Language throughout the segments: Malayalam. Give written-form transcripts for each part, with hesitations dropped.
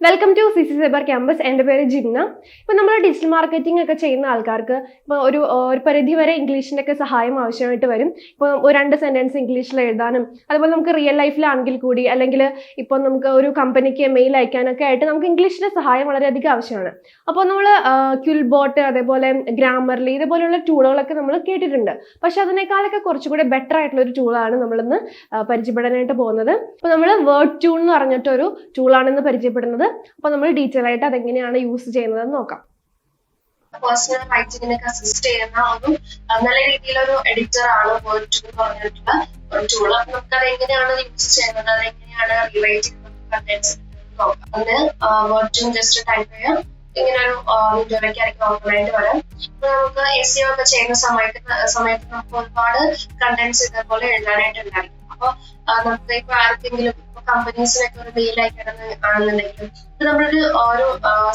Welcome to CC cyber campus. എൻ്റെ പേര് ജിന്ന. ഇപ്പോൾ നമ്മൾ ഡിജിറ്റൽ മാർക്കറ്റിംഗ് ഒക്കെ ചെയ്യുന്ന ആൾക്കാർക്ക് ഇപ്പോൾ ഒരു പരിധി വരെ ഇംഗ്ലീഷിൻ്റെ ഒക്കെ സഹായം ആവശ്യമായിട്ട് വരും. ഇപ്പോൾ ഒരു 2 സെൻറ്റൻസ് ഇംഗ്ലീഷിൽ എഴുതാനും അതുപോലെ നമുക്ക് റിയൽ ലൈഫിലാണെങ്കിൽ കൂടി അല്ലെങ്കിൽ ഇപ്പോൾ നമുക്ക് ഒരു കമ്പനിക്ക് മെയിൽ അയക്കാനൊക്കെ ആയിട്ട് നമുക്ക് ഇംഗ്ലീഷിൻ്റെ സഹായം വളരെയധികം ആവശ്യമാണ്. അപ്പോൾ നമ്മൾ ക്വിൽബോട്ട് അതേപോലെ ഗ്രാമർലി ഇതുപോലെയുള്ള ടൂളുകളൊക്കെ നമ്മൾ കേട്ടിട്ടുണ്ട്. പക്ഷെ അതിനേക്കാളൊക്കെ കുറച്ചുകൂടി ബെറ്റർ ആയിട്ടുള്ള ഒരു ടൂളാണ് നമ്മളിന്ന് പരിചയപ്പെടാനായിട്ട് പോകുന്നത്. അപ്പോൾ നമ്മൾ Wordtune എന്ന് പറഞ്ഞിട്ടൊരു ടൂളാണെന്ന് പരിചയപ്പെടുന്നത്. അപ്പോൾ നമ്മൾ ഡീറ്റെയിൽ ആയിട്ട് അതെങ്ങനെയാണ് യൂസ് ചെയ്യുന്നതെന്ന് നോക്കാം. പേഴ്സണൽ റൈറ്റിംഗിനൊക്കെ അസിസ്റ്റ് ചെയ്യുന്ന ഒരു നല്ല രീതിയിലൊരു എഡിറ്റർ ആണ് Wordtune എന്ന് പറഞ്ഞിട്ടുള്ള ഒരു ടൂൾ. അപ്പൊ നമുക്ക് അത് എങ്ങനെയാണ് യൂസ് ചെയ്യുന്നത്, അതെങ്ങനെയാണ് റീറൈറ്റ് ചെയ്യുന്നത് കണ്ടന്റ്സ് നോക്കാം. അതിന് Wordtune ജസ്റ്റ് ടൈപ്പ് ചെയ്യാം. ഇങ്ങനെ ഒരു വിൻഡോയിലേക്ക് ആയിരിക്കും ഓപ്പൺ ആയിട്ട് വരാം. അപ്പൊ നമുക്ക് SEO ഒക്കെ ചെയ്യുന്ന സമയത്ത് നമുക്ക് ഒരുപാട് കണ്ടന്റ്സ് ഇതേപോലെ എഴുതാനായിട്ടുണ്ടായിരിക്കും. അപ്പൊ നമുക്ക് ഇപ്പൊ ആർക്കെങ്കിലും കമ്പനീസിനൊക്കെ ഒരു മെയിൽ അയക്കണമെന്നുണ്ടെങ്കിലും ഇത് നമ്മളൊരു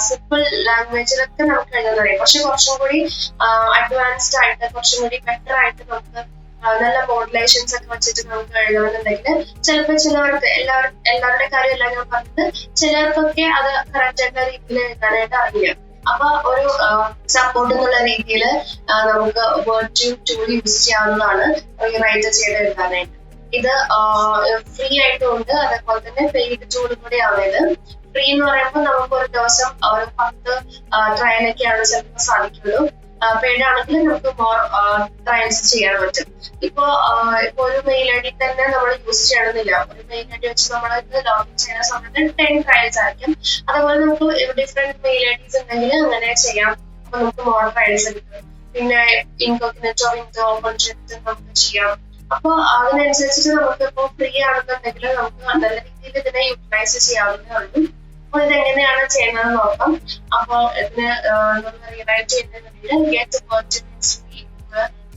സിമ്പിൾ ലാംഗ്വേജിലൊക്കെ നമുക്ക് എഴുതാൻ അറിയാം. പക്ഷെ കുറച്ചും കൂടി അഡ്വാൻസ്ഡ് ആയിട്ട് കുറച്ചും കൂടി ബെറ്റർ ആയിട്ട് നമുക്ക് നല്ല മോഡുലേഷൻസ് ഒക്കെ വെച്ചിട്ട് നമുക്ക് എഴുതണമെന്നുണ്ടെങ്കിൽ ചിലപ്പോൾ ചിലവർക്ക് എല്ലാവരുടെ കാര്യമല്ല ഞാൻ പറഞ്ഞത്, ചിലർക്കൊക്കെ അത് കറക്റ്റ് ആയിട്ടുള്ള രീതിയിൽ എഴുതാനായിട്ട് അറിയില്ല. അപ്പൊ ഒരു സപ്പോർട്ട് എന്നുള്ള രീതിയിൽ നമുക്ക് Wordtune ടൂൾ യൂസ് ചെയ്യാവുന്നതാണ് റീറൈറ്റ് ചെയ്ത് എഴുതാനായിട്ട്. ഇത് ഫ്രീ ആയിട്ടുണ്ട്, അതേപോലെ തന്നെ പെയ്ഡ് ടൂൾ കൂടിയാണ്. ഇത് ഫ്രീ എന്ന് പറയുമ്പോൾ നമുക്ക് ഒരു ദിവസം ഒരു 10 ട്രയലൊക്കെയാണ് ചിലപ്പോൾ സാധിക്കുള്ളൂ. പെയ്ഡ് ആണെങ്കിൽ നമുക്ക് മോർ ട്രയൽസ് ചെയ്യാൻ പറ്റും. ഇപ്പൊ ഒരു മെയിൽ ഐ ഡി തന്നെ നമ്മൾ യൂസ് ചെയ്യണമെന്നില്ല. ഒരു മെയിൽ ഐ ഡി വെച്ച് നമ്മൾ ലോഗിൻ ചെയ്യുന്ന സമയത്ത് 10 ട്രയൽസ് ആയിരിക്കും. അതുപോലെ നമുക്ക് ഡിഫറെന്റ് മെയിൽ ഐ ഡിസ് ഉണ്ടെങ്കിൽ അങ്ങനെ ചെയ്യാം. അപ്പൊ നമുക്ക് മോർ ട്രയൽസ് കിട്ടും. പിന്നെ ഇൻകോഗ്നിറ്റോ വിൻഡോ ഓപ്പൺ ചെയ്തിട്ട് നമുക്ക് ചെയ്യാം. അപ്പൊ അതിനനുസരിച്ചിട്ട് നമുക്ക് ഇപ്പൊ ഫ്രീ ആണെന്നുണ്ടെങ്കിൽ നമുക്ക് നല്ല രീതിയിൽ ഇതിനെ യൂട്ടിലൈസ് ചെയ്യാവുന്നതേ ഉള്ളൂ. അപ്പൊ ഇതെങ്ങനെയാണ് ചെയ്യുന്നത് നോക്കാം. അപ്പൊ ഇതിന് റീറൈറ്റ് ചെയ്യുന്നതിൽ ഗെറ്റ് Wordtune ഫ്രീ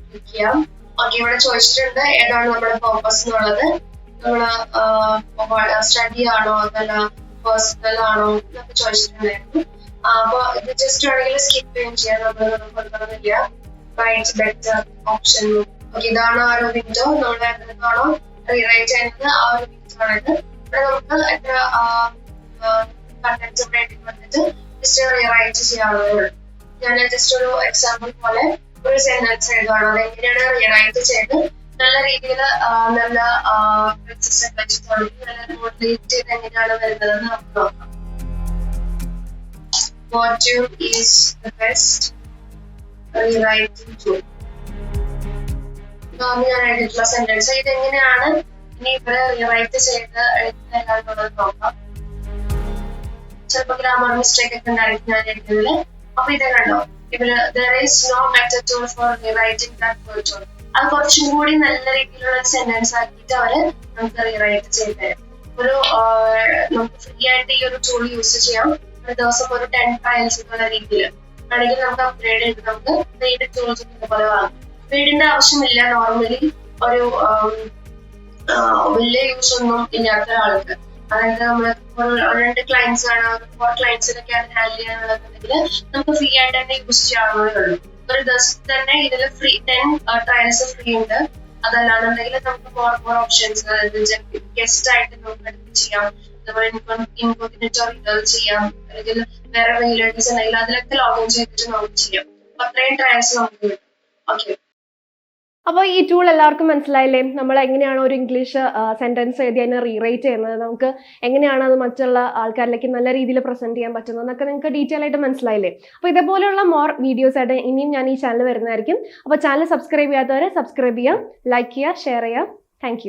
ക്ലിക്ക് ചെയ്യാം. ഓക്കെ, ഇവിടെ ചോദിച്ചിട്ടുണ്ട് ഏതാണ് നമ്മുടെ പർപ്പസ് എന്നുള്ളത്. നമ്മള് സ്റ്റഡി ആണോ അതല്ല പേഴ്സണൽ ആണോ എന്നൊക്കെ ചോദിച്ചിട്ടുണ്ടായിരുന്നു. അപ്പൊ ഇത് ജസ്റ്റ് വേണമെങ്കിൽ സ്കിപ്പ് ചെയ്യാൻ നമ്മൾ കൊടുക്കണമെന്നില്ല. Right better option. ഓക്കെ, ഇതാണ് ആ ഒരു വിൻഡോ. നമ്മൾ എന്താണോ റീറൈറ്റ് ചെയ്യുന്നത് ആ ഒരു വിൻഡോ ആണിത്. ഇവിടെ നമുക്ക് എത്ര കണ്ടന്റ്സ് ഇവിടെ വന്നിട്ട് ജസ്റ്റ് റീറൈറ്റ് ചെയ്യാവുന്നതേ. ഞാൻ ജസ്റ്റ് ഒരു എക്സാമ്പിൾ പോലെ ഒരു സെന്റൻസ് എഴുതുകയാണ്. അതെങ്ങനെയാണ് റീറൈറ്റ് ചെയ്ത് നല്ല രീതിയിൽ നല്ല വെച്ചിട്ടുണ്ടെങ്കിൽ നല്ല മോഡുലേറ്റ് ചെയ്ത് എങ്ങനെയാണ് വരുന്നതെന്ന് നമുക്ക് നോക്കാം. Wordtune is the best rewriting tool. ഞാൻ എഴുതിയിട്ടുള്ള സെന്റൻസ് ഇതെങ്ങനെയാണ് ഇനി ഇവിടെ റീറൈറ്റ് ചെയ്ത് എഴുതുന്നത് നോക്കാം. ചിലപ്പോൾ ഗ്രാമർ മിസ്റ്റേക്ക് ഒക്കെ ഉണ്ടായിരിക്കും ഞാൻ എഴുതുന്നതിൽ. അപ്പൊ ഇത് കണ്ടോ, ഇവിടെ there is no better tool for rewriting than Wordtune. അത് കുറച്ചും കൂടി നല്ല രീതിയിലുള്ള സെന്റൻസ് ആക്കിയിട്ട് അവര് നമുക്ക് റീറൈറ്റ് ചെയ്ത് തരും. ഒരു നമുക്ക് ഫ്രീ ആയിട്ട് ഈ ഒരു ടൂൾ യൂസ് ചെയ്യാം. ഒരു ദിവസം ഒരു 10 ട്രയൽസ് എന്നുള്ള രീതിയിൽ വേണമെങ്കിൽ നമുക്ക് അപ്ഗ്രേഡ് ചെയ്ത് നമുക്ക് പെയ്ഡ് ടൂൾസ് ഇതുപോലെ വാങ്ങാം. പെയ്ഡിന്റെ ആവശ്യമില്ല. നോർമലി ഒരു വലിയ യൂസ് ഒന്നും ഇല്ലാത്ത ഒരാൾക്ക്, അതായത് നമ്മള് 2 ക്ലയൻസ് ആണ്, 4 ക്ലയൻസിനൊക്കെയാണ് ഹാൻഡിൽ ചെയ്യാനുള്ളതെങ്കിൽ നമുക്ക് ഫ്രീ ആയിട്ട് തന്നെ യൂസ് ചെയ്യാവുന്നതേ ഉള്ളൂ. ഒരു ദിവസത്തിൽ തന്നെ ഇതിൽ ഫ്രീ 10 ട്രയൽസ് ഫ്രീ ഉണ്ട്. അതല്ലാന്നുണ്ടെങ്കിൽ നമുക്ക് മോർ ഓപ്ഷൻസ്, അതായത് ഗസ്റ്റ് ആയിട്ട് നമുക്ക് എടുത്ത് ചെയ്യാം. അതുപോലെ ഇൻകോഗ്നിറ്റോ ഇത് ചെയ്യാം. അല്ലെങ്കിൽ വേറെ മെയിൽ ഐ ഡീസ് ഉണ്ടെങ്കിൽ അതിലൊക്കെ ലോഗിൻ ചെയ്തിട്ട് നമുക്ക് ചെയ്യാം. അപ്പൊ അത്രയും ട്രയൽസ് നമുക്ക് കിട്ടും. ഓക്കെ, അപ്പോൾ ഈ ടൂൾ എല്ലാവർക്കും മനസ്സിലായില്ലേ? നമ്മൾ എങ്ങനെയാണ് ഒരു ഇംഗ്ലീഷ് സെൻറ്റൻസ് എഴുതി അതിനെ റീറൈറ്റ് ചെയ്യുന്നത്, നമുക്ക് എങ്ങനെയാണ് അത് മറ്റുള്ള ആൾക്കാരിലേക്ക് നല്ല രീതിയിൽ പ്രസൻറ്റ് ചെയ്യാൻ പറ്റുന്നത് എന്നൊക്കെ നിങ്ങൾക്ക് ഡീറ്റെയിൽ ആയിട്ട് മനസ്സിലായില്ലേ? അപ്പോൾ ഇതേപോലെയുള്ള മോർ വീഡിയോസ് ആയിട്ട് ഇനിയും ഞാൻ ഈ ചാനൽ വരുന്നതായിരിക്കും. അപ്പോൾ ചാനൽ സബ്സ്ക്രൈബ് ചെയ്യാത്തവരെ സബ്സ്ക്രൈബ് ചെയ്യാം, ലൈക്ക് ചെയ്യുക, ഷെയർ ചെയ്യാം. താങ്ക്